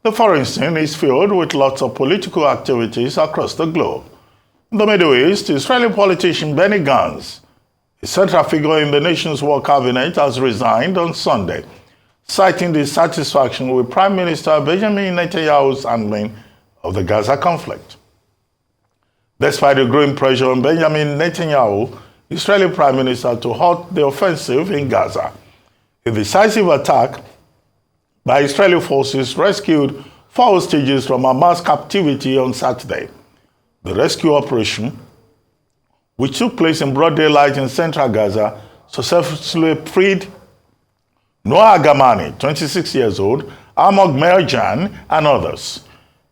The foreign scene is filled with lots of political activities across the globe. In the Middle East, Israeli politician Benny Gantz, a central figure in the nation's war cabinet, has resigned on Sunday, citing dissatisfaction with Prime Minister Benjamin Netanyahu's handling of the Gaza conflict. Despite the growing pressure on Benjamin Netanyahu, Israeli Prime Minister, to halt the offensive in Gaza, a decisive attack by Israeli forces rescued 4 hostages from Hamas captivity on Saturday. The rescue operation, which took place in broad daylight in central Gaza, successfully freed Noah Gamani, 26 years old, Ahmad Merjan, and others.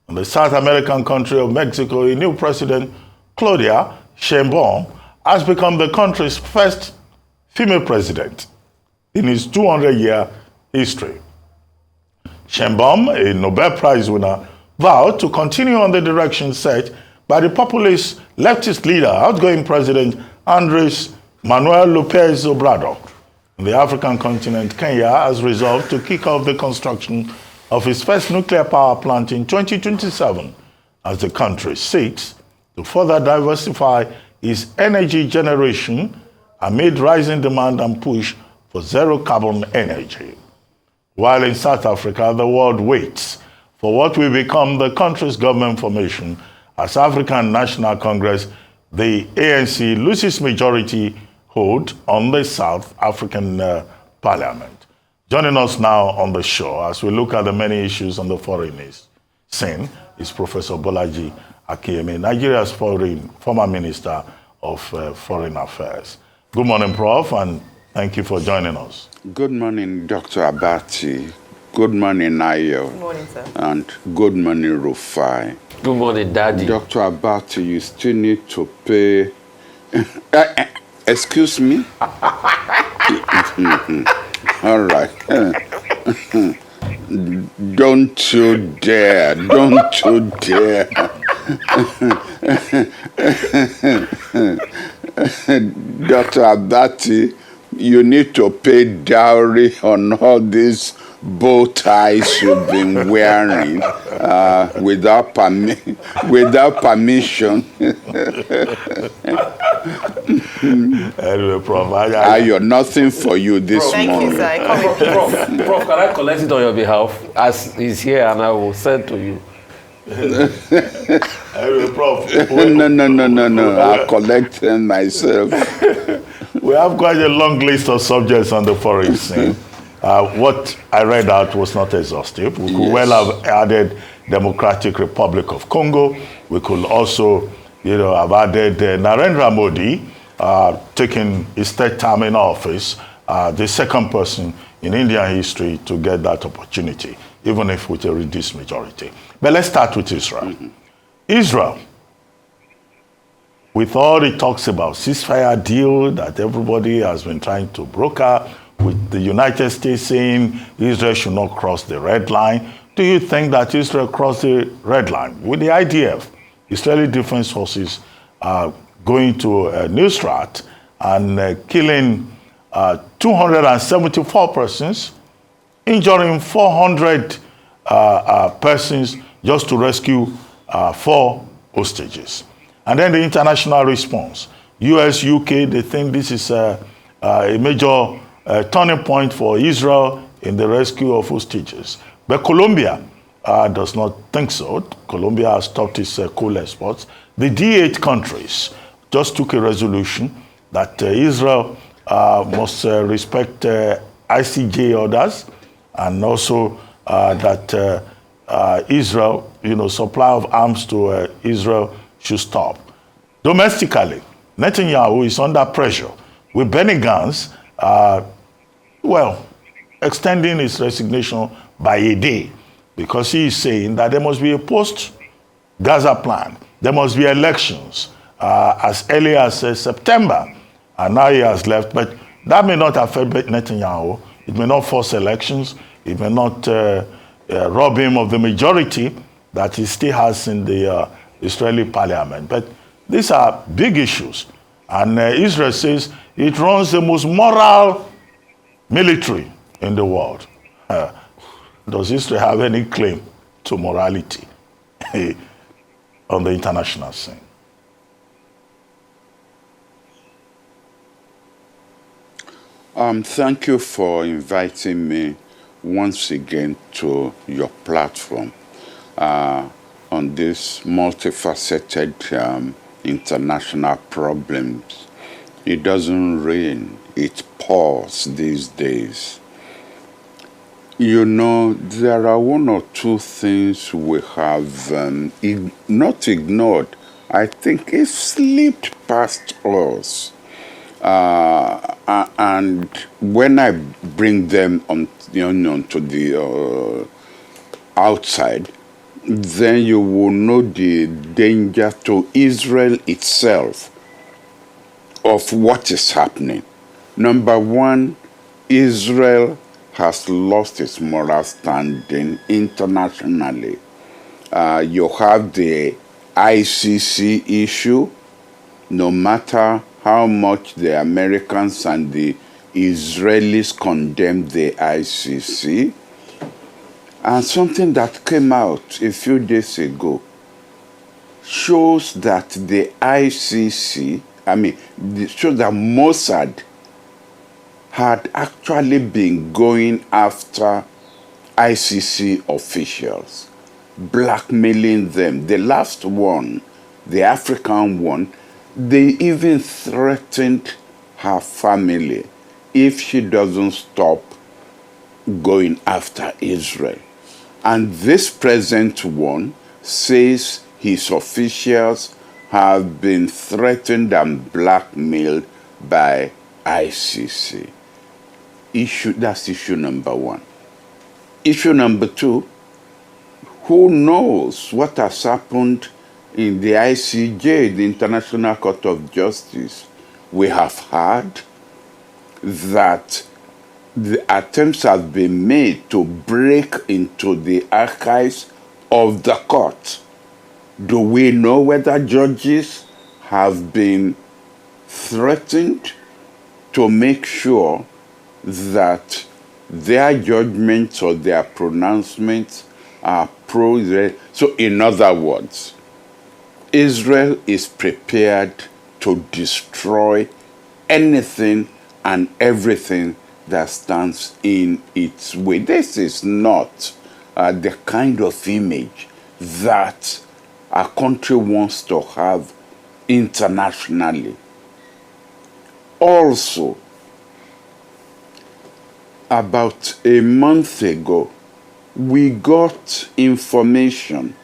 In the South American country of Mexico, a new president, Claudia Sheinbaum, has become the country's first female president in its 200-year history. Sheinbaum, a Nobel Prize winner, vowed to continue on the direction set by the populist leftist leader, outgoing President Andres Manuel Lopez Obrador. In the African continent, Kenya has resolved to kick off the construction of its first nuclear power plant in 2027 as the country seeks to further diversify its energy generation amid rising demand and push for zero-carbon energy. While in South Africa, the world waits for what will become the country's government formation as African National Congress, the ANC, loses majority hold on the South African Parliament. Joining us now on the show as we look at the many issues on the foreign scene is Professor Bolaji Akinyemi, Nigeria's former Minister of Foreign Affairs. Good morning, Prof, and thank you for joining us. Good morning, Dr. Abati. Good morning, Ayo. Good morning, sir. And good morning, Rufai. Good morning, Daddy. Dr. Abati, you still need to pay... excuse me? All right. Don't you dare. Don't you dare. Dr. Abati, you need to pay dowry on all these bow ties you've been wearing without permission. Anyway, Prof, I have nothing for you this Thank morning. you, sir. Prof, can I collect it on your behalf? As he's here and I will send to you. Anyway, Prof. No. I'll collect them myself. We have quite a long list of subjects on the foreign scene. What I read out was not exhaustive. We could well have added Democratic Republic of Congo. We could also, have added Narendra Modi taking his 3rd term in office, the 2nd person in Indian history to get that opportunity, even if with a reduced majority. But let's start with Israel. Mm-hmm. Israel, with all the talks about ceasefire deal that everybody has been trying to broker, with the United States saying Israel should not cross the red line, do you think that Israel crossed the red line? With the IDF, Israeli Defense Forces going to Nusrat and killing 274 persons, injuring 400 persons just to rescue 4 hostages. And then the international response. US, UK, they think this is a major turning point for Israel in the rescue of hostages. But Colombia does not think so. Colombia has stopped its coal exports. The D8 countries just took a resolution that Israel must respect ICJ orders, and also that Israel, supply of arms to Israel should stop. Domestically, Netanyahu is under pressure with Benny Gantz, extending his resignation by a day, because he is saying that there must be a post-Gaza plan. There must be elections as early as September, and now he has left. But that may not affect Netanyahu. It may not force elections. It may not rob him of the majority that he still has in the Israeli parliament. But these are big issues. And Israel says it runs the most moral military in the world. Does Israel have any claim to morality on the international scene? Thank you for inviting me once again to your platform on this multifaceted international problems. It doesn't rain, it pours these days. You know, there are one or two things we have not ignored. I think it slipped past us. And when I bring them on, to the outside, then you will know the danger to Israel itself of what is happening. Number one, Israel has lost its moral standing internationally. You have the ICC issue. No matter how much the Americans and the Israelis condemn the ICC, and something that came out a few days ago shows that the ICC, shows that Mossad had actually been going after ICC officials, blackmailing them. The last one, the African one, they even threatened her family if she doesn't stop going after Israel. And this present one says his officials have been threatened and blackmailed by ICC. That's issue number one. Issue number two, who knows what has happened in the ICJ, the International Court of Justice. We have heard that the attempts have been made to break into the archives of the court. Do we know whether judges have been threatened to make sure that their judgments or their pronouncements are pro-Israel? So in other words, Israel is prepared to destroy anything and everything that stands in its way. This is not the kind of image that a country wants to have internationally. Also, about a month ago, we got information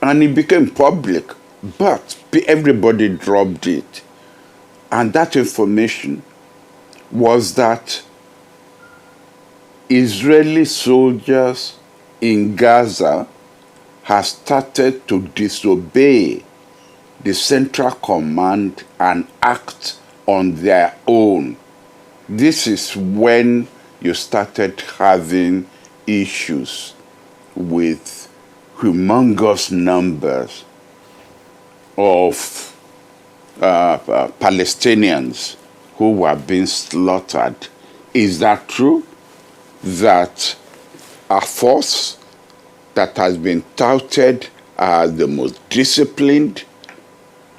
and it became public, but everybody dropped it. And that information was that Israeli soldiers in Gaza have started to disobey the Central Command and act on their own. This is when you started having issues with humongous numbers of Palestinians who were being slaughtered. Is that true? That a force that has been touted as the most disciplined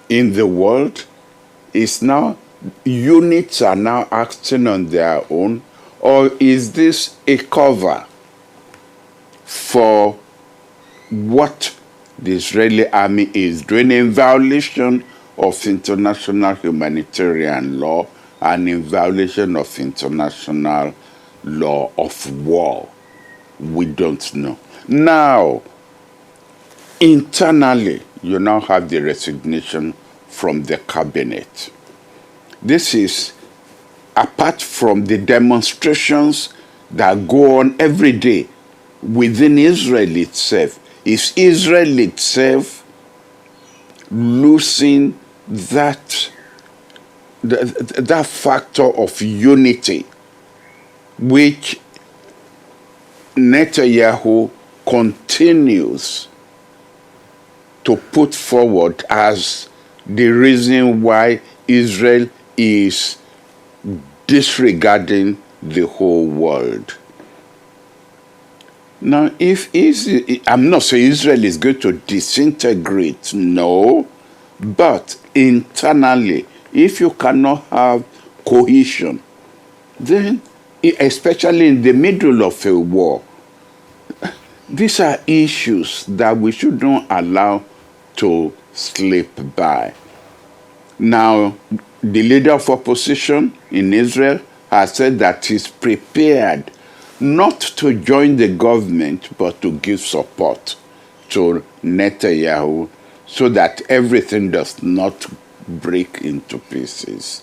in the world is now, units are now acting on their own? Or is this a cover for what the Israeli army is doing in violation of international humanitarian law and in violation of international law of war? We don't know. Now, internally, you now have the resignation from the cabinet. This is apart from the demonstrations that go on every day within Israel itself. Is Israel itself losing that factor of unity which Netanyahu continues to put forward as the reason why Israel is disregarding the whole world? Now, I'm not saying Israel is going to disintegrate, no, but internally, if you cannot have cohesion, then, especially in the middle of a war, these are issues that we should not allow to slip by. Now, the leader of opposition in Israel has said that he's prepared not to join the government, but to give support to Netanyahu so that everything does not break into pieces.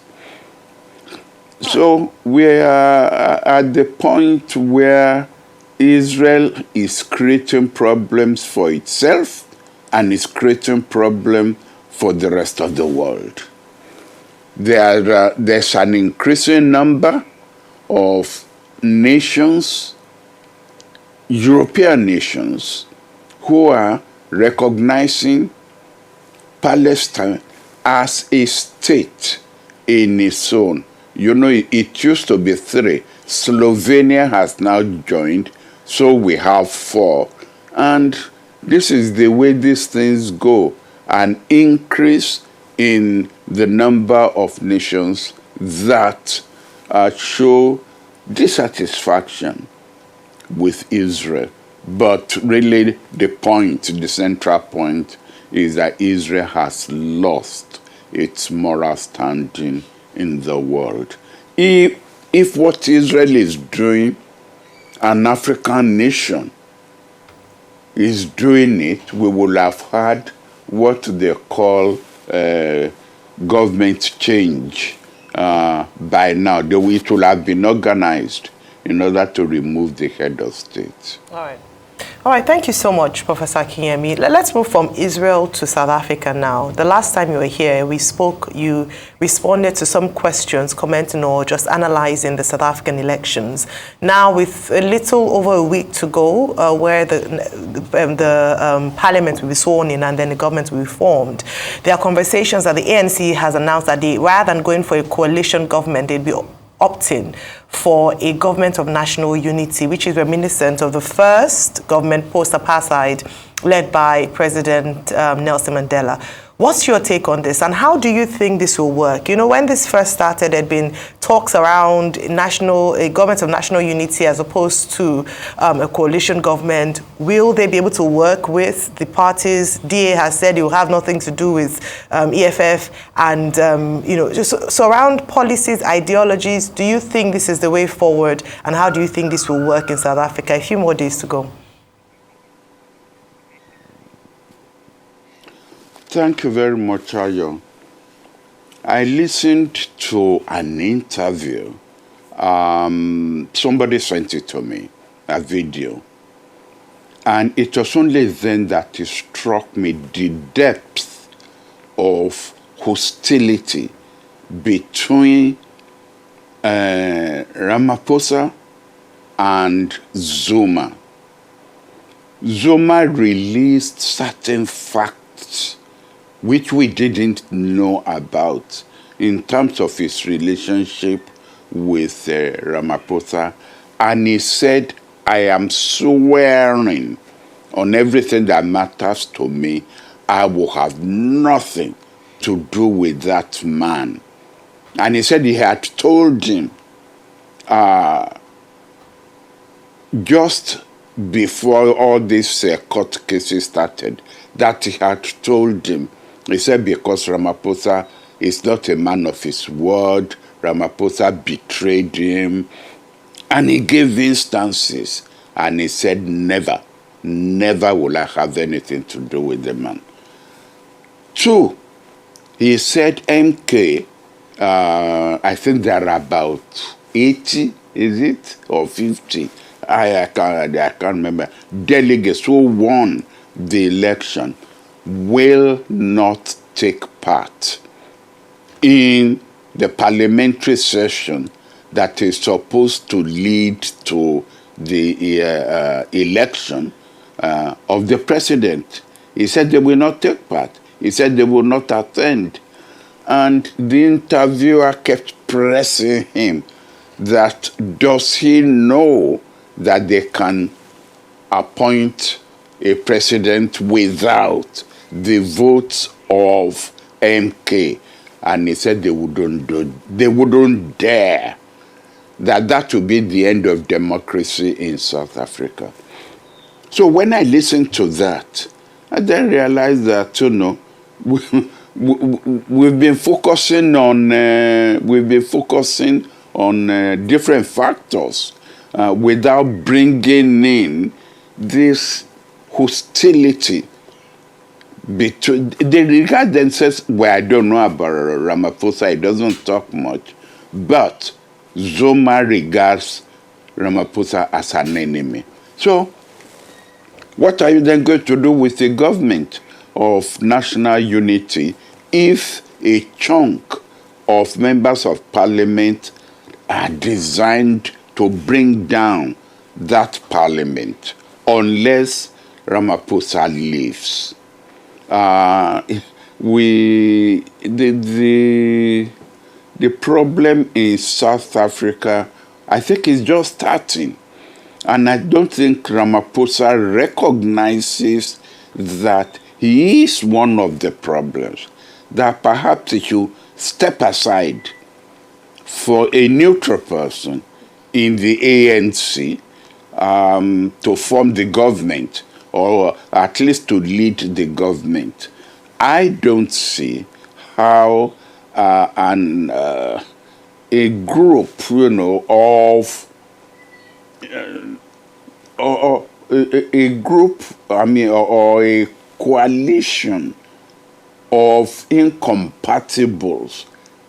So we are at the point where Israel is creating problems for itself and is creating problems for the rest of the world. There's an increasing number of nations, European nations, who are recognizing Palestine as a state in its own. You know, it used to be 3. Slovenia has now joined, so we have 4. And this is the way these things go. An increase in the number of nations that show dissatisfaction with Israel. But really the central point is that Israel has lost its moral standing in the world. If what Israel is doing, an African nation is doing it, we will have had what they call government change by now. It will have been organized in order to remove the head of state. All right. All right, thank you so much, Professor Akinyemi. Let's move from Israel to South Africa now. The last time you were here, we spoke, you responded to some questions, commenting or just analyzing the South African elections. Now, with a little over a week to go, where the parliament will be sworn in and then the government will be formed, there are conversations that the ANC has announced that rather than going for a coalition government, they'd be opting for a government of national unity, which is reminiscent of the first government post-apartheid led by President Nelson Mandela. What's your take on this, and how do you think this will work? You know, when this first started, there had been talks around a government of national unity as opposed to a coalition government. Will they be able to work with the parties? DA has said it will have nothing to do with EFF, and you know, just around policies, ideologies. Do you think this is the way forward, and how do you think this will work in South Africa? A few more days to go. Thank you very much, Ayo. I listened to an interview. Somebody sent it to me, a video. And it was only then that it struck me the depth of hostility between Ramaphosa and Zuma. Zuma released certain facts which we didn't know about in terms of his relationship with Ramaphosa. And he said, I am swearing on everything that matters to me, I will have nothing to do with that man. And he said he had told him just before all these court cases started, that he had told him, he said, because Ramaphosa is not a man of his word, Ramaphosa betrayed him, and he gave instances, and he said, never will I have anything to do with the man. 2, he said MK, I think there are about 80, is it, or 50, I can't remember, delegates who won the election will not take part in the parliamentary session that is supposed to lead to the election of the president. He said they will not take part. He said they will not attend. And the interviewer kept pressing him that does he know that they can appoint a president without the votes of MK. And he said they wouldn't dare. That would be the end of democracy in South Africa. So when I listened to that, I then realized that, we've been focusing on different factors without bringing in this hostility between. They regard themselves. Well, I don't know about Ramaphosa. He doesn't talk much, but Zuma regards Ramaphosa as an enemy. So, what are you then going to do with the government of national unity if a chunk of members of parliament are designed to bring down that parliament unless Ramaphosa leaves? The problem in South Africa, I think, is just starting. And I don't think Ramaphosa recognizes that he is one of the problems, that perhaps he should step aside for a neutral person in the ANC to form the government, or at least to lead the government. I don't see how a group, or a group, or a coalition of incompatibles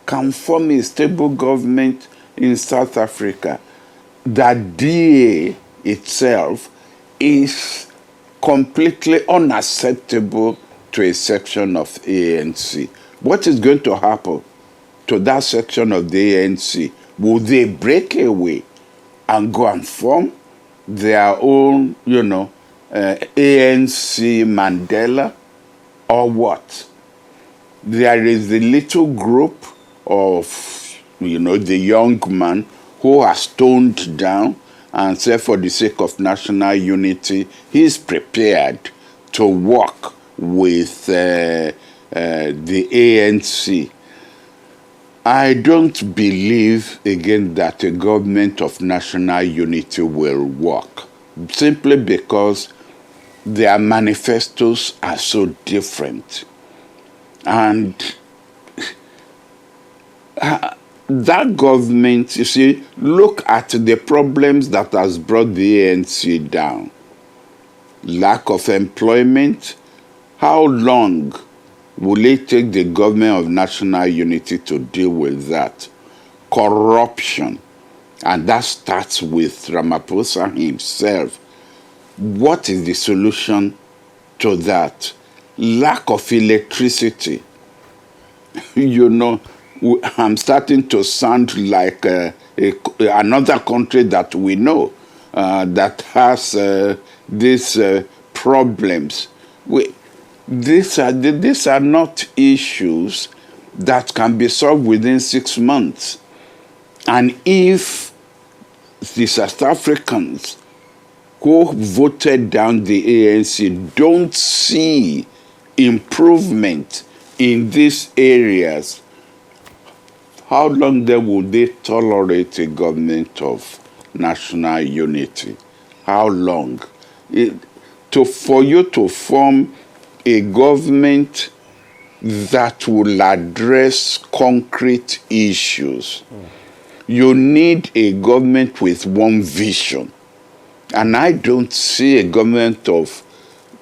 can form a stable government in South Africa. That DA itself is completely unacceptable to a section of ANC. What is going to happen to that section of the ANC? Will they break away and go and form their own, ANC Mandela, or what? There is a little group of, the young man who has toned down and said, for the sake of national unity, he is prepared to work with the ANC. I don't believe, again, that a government of national unity will work, simply because their manifestos are so different. And that government, you see, look at the problems that has brought the ANC down. Lack of employment. How long will it take the government of national unity to deal with that? Corruption. And that starts with Ramaphosa himself. What is the solution to that? Lack of electricity. I'm starting to sound like another country that we know that has these problems. These are not issues that can be solved within 6 months. And if the South Africans who voted down the ANC don't see improvement in these areas, how long then will they tolerate a government of national unity? How long? For you to form a government that will address concrete issues, you need a government with one vision. And I don't see a government of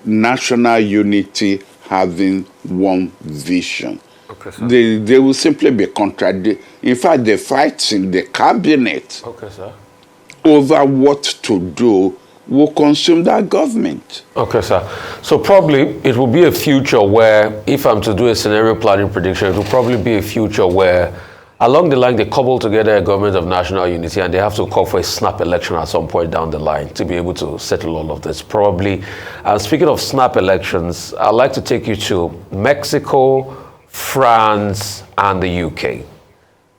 national unity having one vision. Okay, they will simply be contradicted. In fact, the fights in the cabinet over what to do will consume that government. Okay, sir. So probably it will be a future where, if I'm to do a scenario planning prediction, it will probably be a future where along the line they cobble together a government of national unity and they have to call for a snap election at some point down the line to be able to settle all of this. Probably. Speaking of snap elections, I'd like to take you to Mexico, France, and the UK.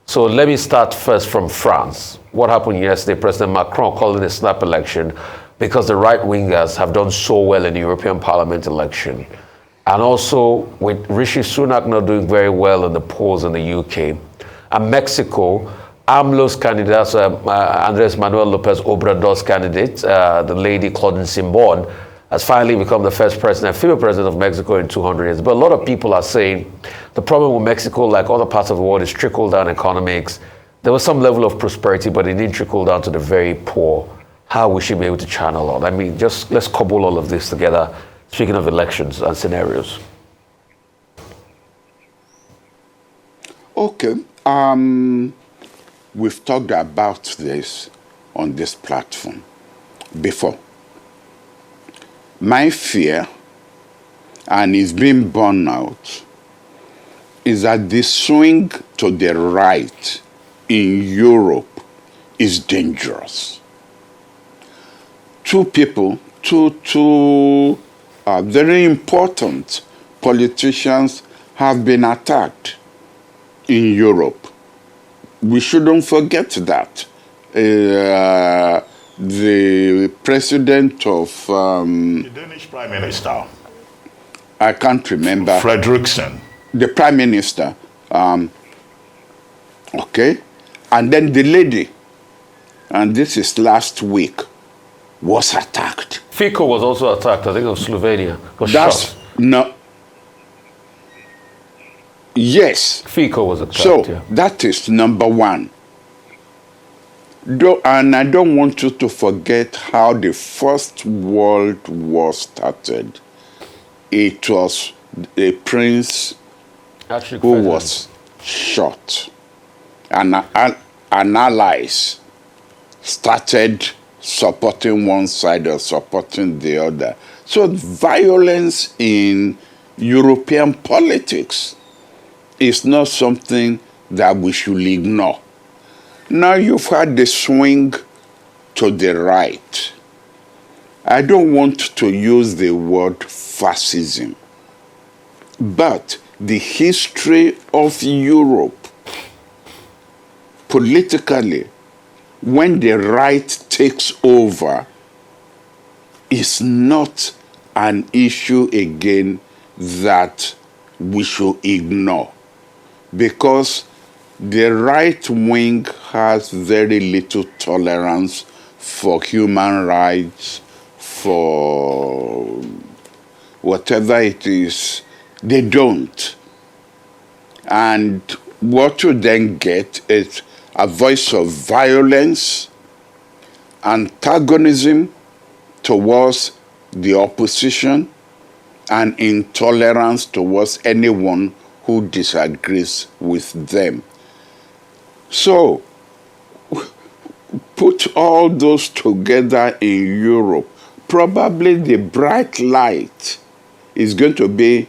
So let me start first from France. What happened yesterday? President Macron called it a snap election because the right-wingers have done so well in the European Parliament election. And also with Rishi Sunak not doing very well in the polls in the UK. And Mexico, AMLO's candidate, Andres Manuel Lopez Obrador's candidate, the lady Claudine Simbon, has finally become the first president, female president of Mexico in 200 years. But a lot of people are saying the problem with Mexico, like other parts of the world, is trickle-down economics. There was some level of prosperity, but it didn't trickle down to the very poor. How we should be able to channel all. I mean, just let's cobble all of this together, speaking of elections and scenarios. Okay. We've talked about this on this platform before. My fear, and it's been borne out, is that the swing to the right in Europe is dangerous. Two very important politicians have been attacked in Europe. We shouldn't forget that. The president of... the Danish Prime Minister. I can't remember. Frederiksen. The Prime Minister. Okay. And then the lady, and this is last week, was attacked. Fico was also attacked, I think, of Slovenia. That's shot. No. Yes. Fico was attacked, So yeah. that is number one. And I don't want you to forget how the First World War started. It was a prince who was shot. And allies started supporting one side or supporting the other. So violence in European politics is not something that we should ignore. Now you've had the swing to the right. I don't want to use the word fascism, but the history of Europe politically, when the right takes over, is not an issue again that we should ignore, because the right wing has very little tolerance for human rights, for whatever it is. They don't. And what you then get is a voice of violence, antagonism towards the opposition, and intolerance towards anyone who disagrees with them. So, put all those together in Europe. Probably the bright light is going to be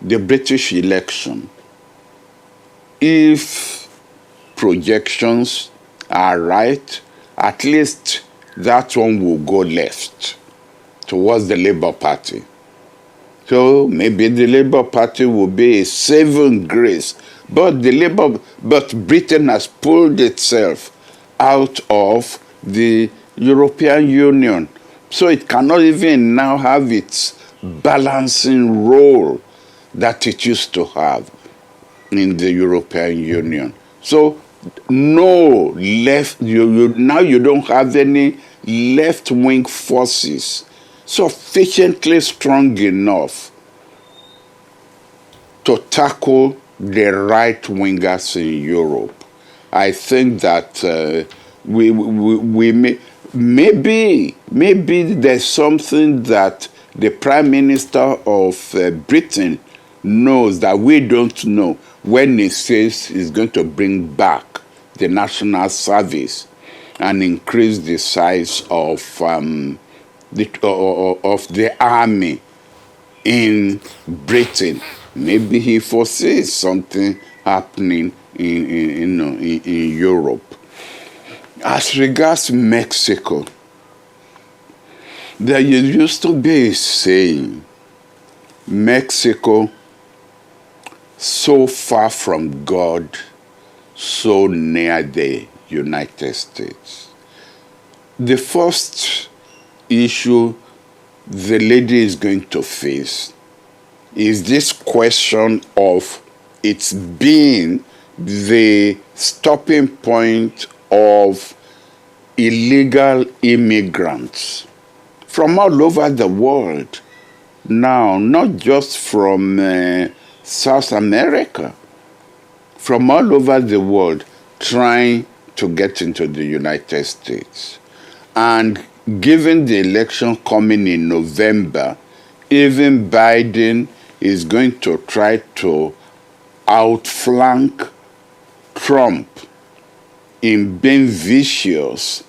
the British election. If projections are right, at least that one will go left towards the Labour Party. So maybe the Labour Party will be a saving grace. But Britain has pulled itself out of the European Union. So it cannot even now have its balancing role that it used to have in the European Union. So no left, now you don't have any left-wing forces sufficiently strong enough to tackle the right-wingers in Europe. I think that we maybe there's something that the Prime Minister of Britain knows that we don't know when he says he's going to bring back the National Service and increase the size of the army in Britain. Maybe he foresees something happening in Europe. As regards Mexico, there used to be a saying, Mexico, so far from God, so near the United States. the first issue the lady is going to face is this question of its being the stopping point of illegal immigrants from all over the world. Now, not just from South America, from all over the world trying to get into the United States. And given the election coming in November, even Biden is going to try to outflank Trump in being vicious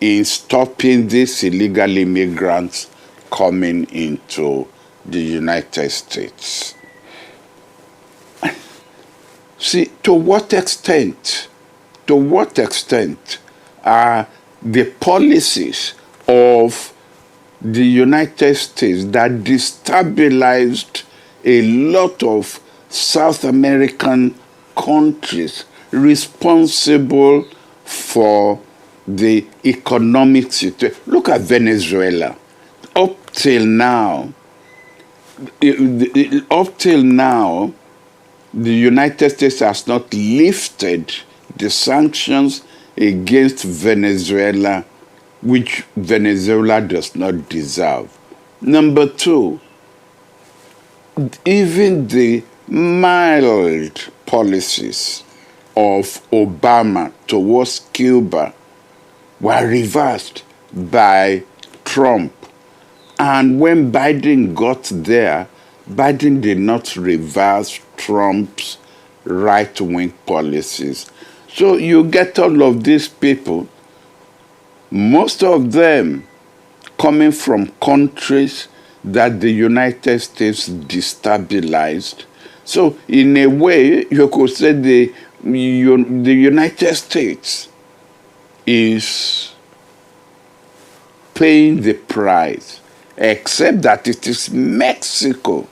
in stopping these illegal immigrants coming into the United States. See, to what extent are the policies of the United States that destabilized a lot of South American countries responsible for the economic situation? Look at Venezuela. Up till now, the United States has not lifted the sanctions against Venezuela, which Venezuela does not deserve. Number two, even the mild policies of Obama towards Cuba were reversed by Trump. And when Biden got there, Biden did not reverse Trump's right-wing policies. So you get all of these people, most of them coming from countries that the United States destabilized. So in a way, you could say the United States is paying the price, except that it is Mexico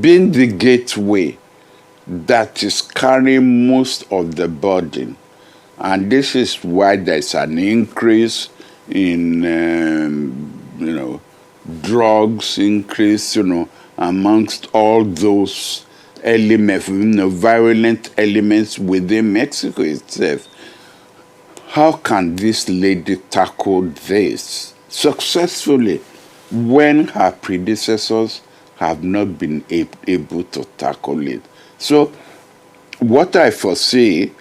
being the gateway that is carrying most of the burden. And this is why there's an increase in, drugs, increase, amongst all those elements, violent elements within Mexico itself. How can this lady tackle this successfully when her predecessors have not been able to tackle it? So what I foresee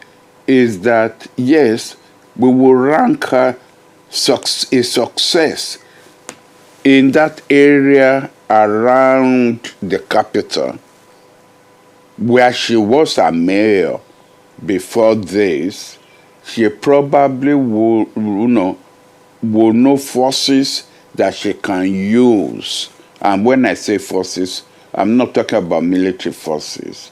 is that, yes, we will rank her a success in that area around the capital, where she was a mayor before this. She probably will know forces that she can use. And when I say forces, I'm not talking about military forces,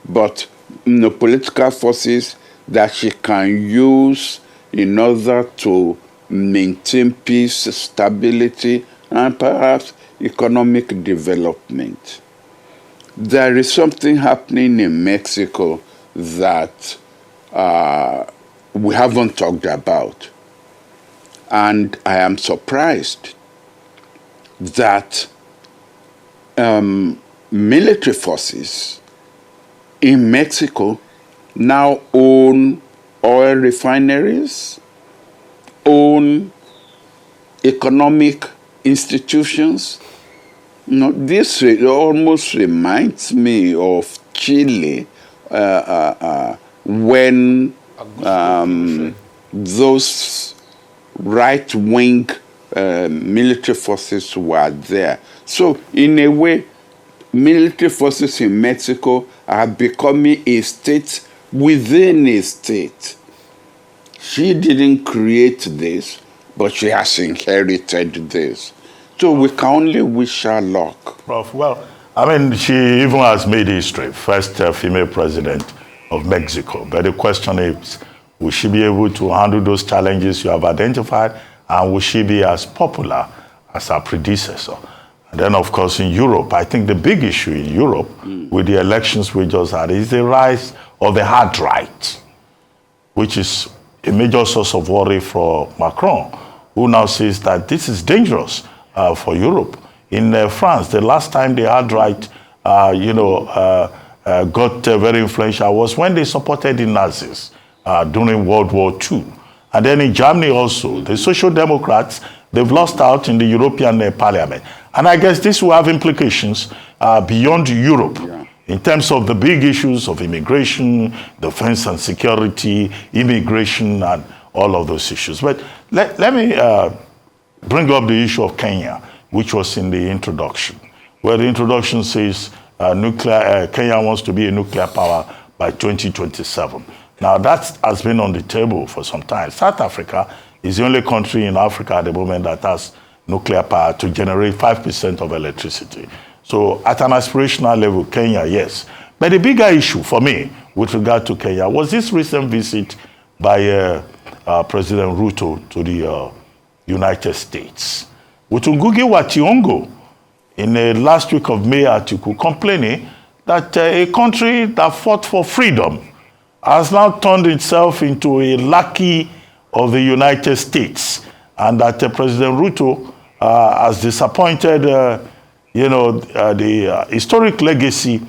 but political forces that she can use in order to maintain peace, stability, and perhaps economic development. There is something happening in Mexico that we haven't talked about. And I am surprised that military forces in Mexico now own oil refineries, own economic institutions. This almost reminds me of Chile when those right-wing military forces were there. So in a way, military forces in Mexico are becoming a state within a state. She didn't create this, but she has inherited this. So we can only wish her luck. Prof, well, she even has made history, first female president of Mexico. But the question is, will she be able to handle those challenges you have identified, and will she be as popular as her predecessor? And then, of course, in Europe, I think the big issue in Europe with the elections we just had is the rise of the hard right, which is a major source of worry for Macron, who now says that this is dangerous for Europe. In France, the last time the alt-right, got very influential was when they supported the Nazis during World War II. And then in Germany also, the Social Democrats, they've lost out in the European Parliament. And I guess this will have implications beyond Europe in terms of the big issues of immigration, defense and security, immigration, and all of those issues. But let me bring up the issue of Kenya, which was in the introduction, where the introduction says Kenya wants to be a nuclear power by 2027. Now, that has been on the table for some time. South Africa is the only country in Africa at the moment that has nuclear power to generate 5% of electricity. So at an aspirational level, Kenya, yes. But the bigger issue for me with regard to Kenya was this recent visit by President Ruto to the United States. With Ngugi wa Thiong'o, in the last week of May article, complaining that a country that fought for freedom has now turned itself into a lackey of the United States, and that President Ruto has disappointed, the historic legacy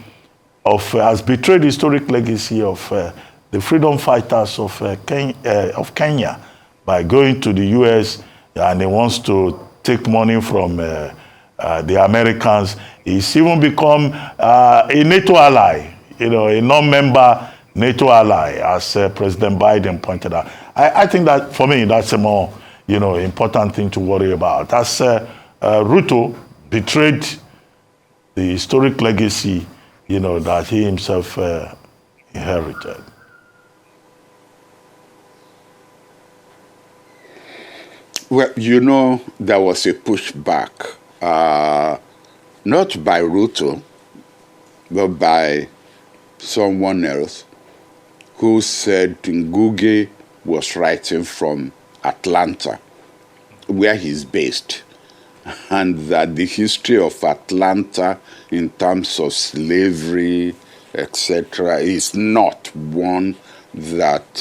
of, has betrayed the historic legacy of the freedom fighters of Kenya by going to the U.S. and he wants to take money from the Americans. He's even become a NATO ally, a non-member NATO ally, as President Biden pointed out. I think that, for me, that's a more, important thing to worry about. As Ruto betrayed the historic legacy, that he himself inherited. Well, there was a pushback, not by Ruto, but by someone else, who said Ngugi was writing from Atlanta, where he's based, and that the history of Atlanta in terms of slavery, etc., is not one that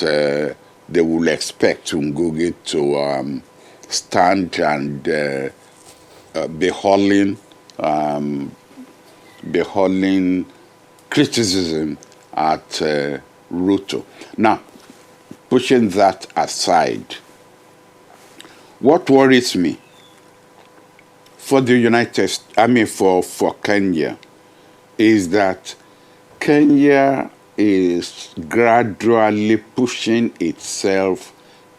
they will expect Ngugi to stand and be hurling criticism at Ruto. Now, pushing that aside, what worries me for the for Kenya, is that Kenya is gradually pushing itself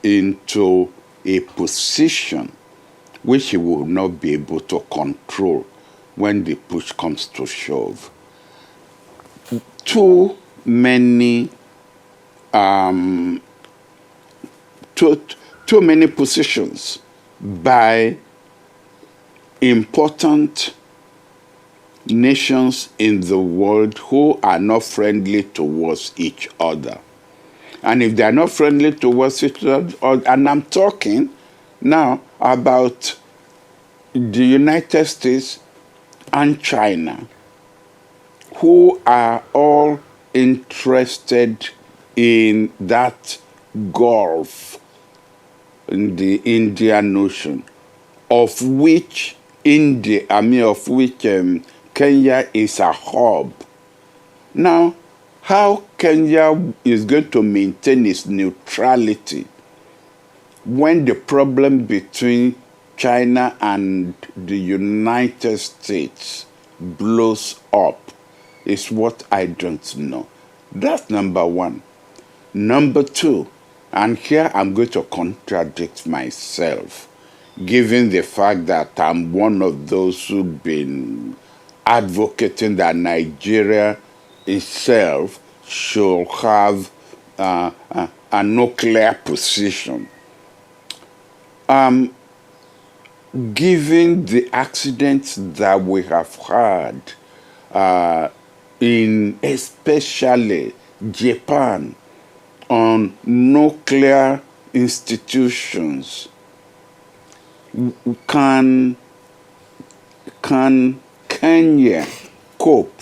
into a position which it will not be able to control when the push comes to shove. Too many positions by important nations in the world who are not friendly towards each other. And if they are not friendly towards each other, and I'm talking now about the United States and China, who are all interested in that Gulf, in the Indian Ocean, of which Kenya is a hub. Now, how Kenya is going to maintain its neutrality when the problem between China and the United States blows up is what I don't know. That's number one. Number two, and here I'm going to contradict myself, given the fact that I'm one of those who've been advocating that Nigeria itself should have a nuclear position. Given the accidents that we have had in especially Japan on nuclear institutions, can Kenya cope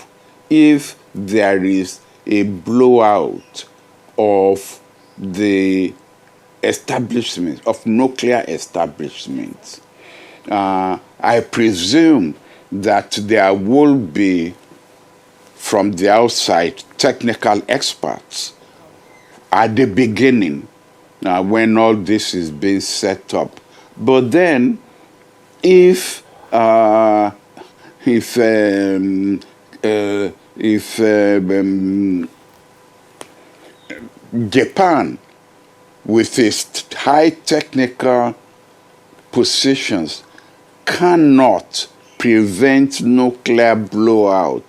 if there is a blowout of the establishments, of nuclear establishments. I presume that there will be, from the outside, technical experts at the beginning when all this is being set up. But then, if Japan, with its high technical positions, cannot prevent nuclear blowout,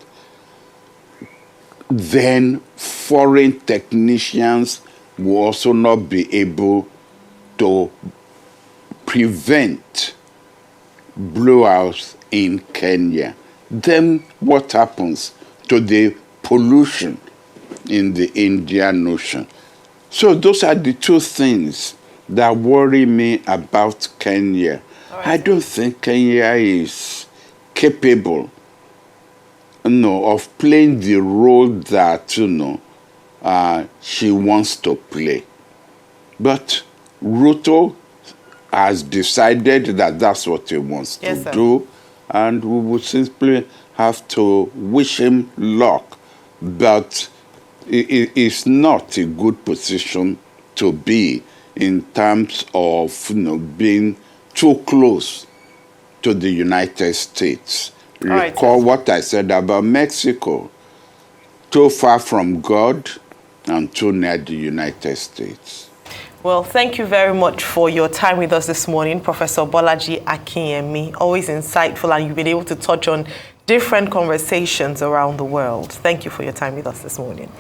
then foreign technicians will also not be able to prevent blowouts in Kenya. Then what happens to the pollution in the Indian Ocean? So those are the two things that worry me about Kenya. Right. I don't think Kenya is capable, of playing the role that, she wants to play. But Ruto has decided that that's what he wants to do, and we would simply have to wish him luck. But it's not a good position to be in terms of being too close to the United States. Recall what I said about Mexico. Too far from God and too near the United States. Well, thank you very much for your time with us this morning, Professor Bolaji Akinyemi. Always insightful, and you've been able to touch on different conversations around the world. Thank you for your time with us this morning.